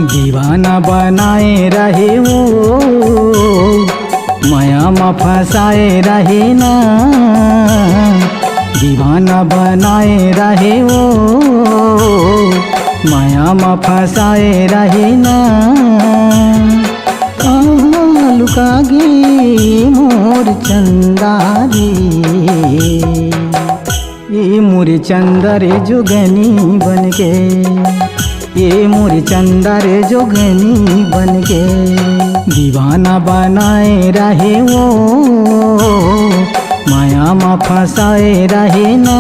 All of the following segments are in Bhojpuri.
दीवाना बनाए रहे वो, माया में फंसाए रहे ना। दीवाना बनाए रहे वो, माया में फंसाए रहे ना। कहाँ लुका गे मोर चंदा रे, ये मोर चंदा रे जोगनी बन के, ये मोर चंदा रे जोगनी बन के। दीवाना बनाए रहे वो, माया में फंसाए रहे ना।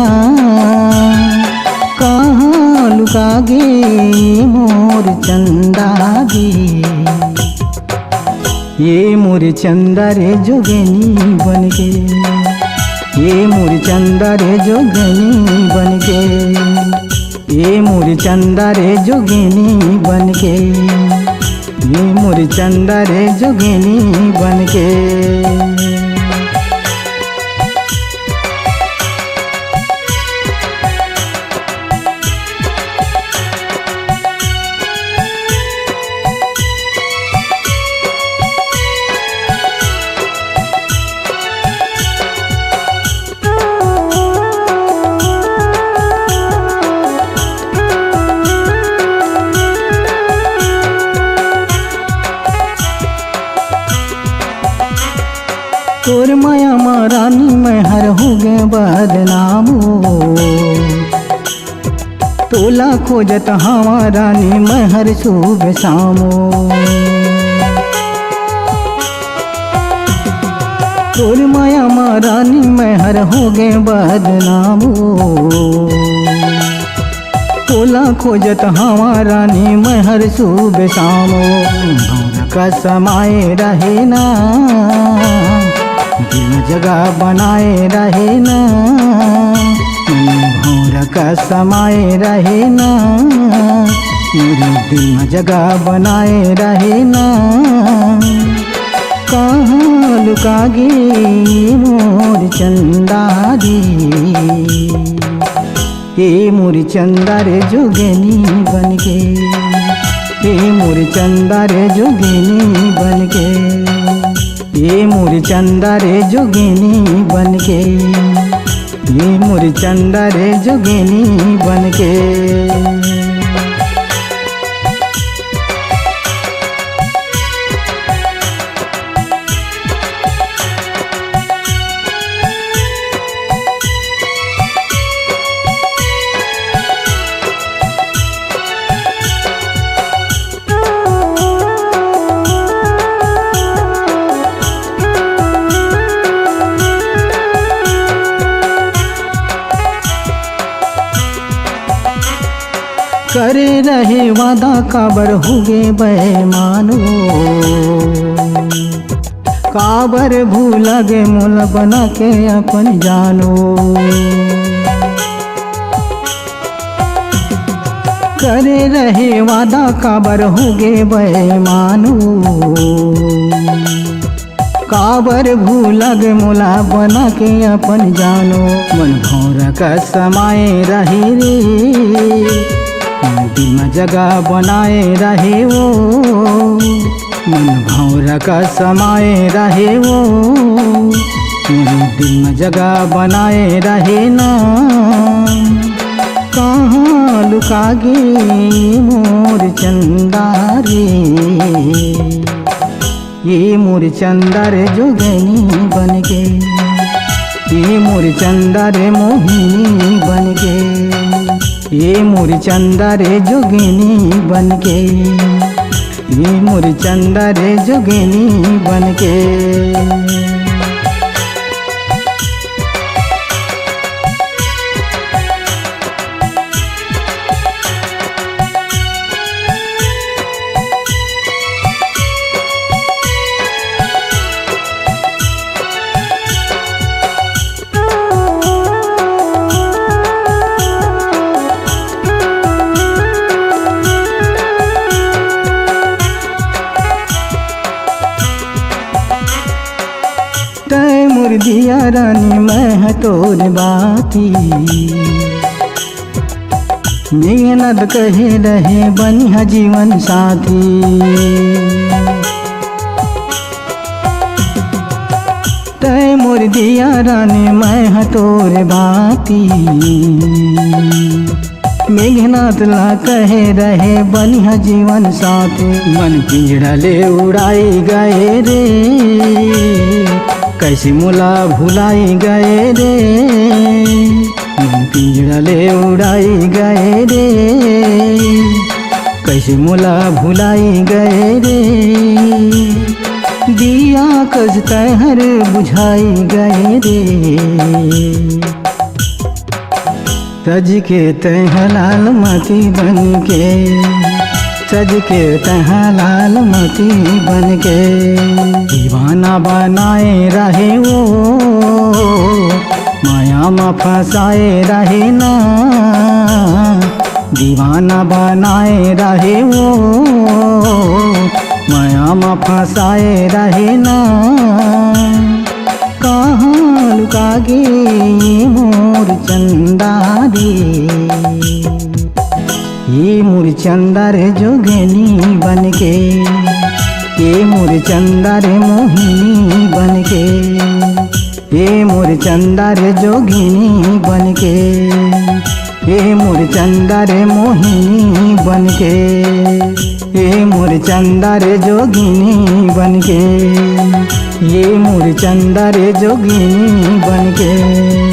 कहाँ लुका गे मोर चंदा गे, ये मोर चंदा रे जोगनी बन के, ये मोर चंदा रे जोगनी बन के। ये मोर चंदा रे जोगिनी बन के, ये मोर चंदा रे जोगिनी बन के। तोर माया महारानी मैं हर हो गए बदनाम हो। तोला खोजत हमारानी मैं हर शुभ शामो। तोर माया महारानी मैं हर हो गए बदनाम हो। तोला खोजत हमारानी मैं हर शुभ शामो। भौर का समाये रहे ना, दिल जगह बनाए रहे ना। भौर का समाये रहे ना, मेरे दिल में जगह बनाए रहे ना। कहाँ लुका गे मोर चंदा रे, ये मोर चंदा रे जोगनी बन के, ये मोर चंदा रे जोगनी बन के। ये मोर चंदा रे जोगिनी बन के, ये मोर चंदा रे जोगिनी बन के। करे रहे वादा काबर हो गए बेमानो। काबर भूल गे मोल बना के अपन जानो। करे रहे वादा काबर हो गए बेमानो। काबर भूल गे मोला बना के अपन जानो। मन भौर का समाये रहे रे, दिल में जगह बनाए रहे वो। मन भौर का समाये रहे वो, मेरे दिल में जगह बनाए रहे ना। कहाँ लुका गे मोर चंदा रे, ये मोर चंदा रे जोगनी बन के, ये मोर चंदा रे मोहिनी बन के। ये मोर चंदा रे जोगिनी बन के, ये मोर चंदा रे जोगिनी बन के। मोर दिया रानी मैं तोर बाती। मेहनत कहे रहे बनिहा जीवन साथी। तय मोर दिया रानी मैं हतोर बाती। मेघनाथ ला कहे रहे बनिहा जीवन साथी। मन पिंजड़ा ले उड़ाई गए रे, कैसे मोला भुलाई गए रे। मन पिंजड़ा ले उड़ाई गए रे, कैसे मोला भुलाई गए रे। दिया कस कहर बुझाई गए रे। सज के तह लाल मती बन के, सज के तह लाल मती बन के। दीवाना बनाए रहे वो, माया में फंसाए रहे ना। दीवाना बनाए रहे वो, माया में फंसाए रहे ना। कहाँ लुका गे मोर चंदा रे, ये मोर चंदा रे जोगिनी बन के। ये मोर चंदा रे मोहिनी बन के। ये मोर चंदा रे जोगिनी बन के। ये मोर चंदा रे मोहिनी बन के। ये मोर चंदा रे जोगिनी बन के। ये मोर चंदा रे जोगिनी बन के।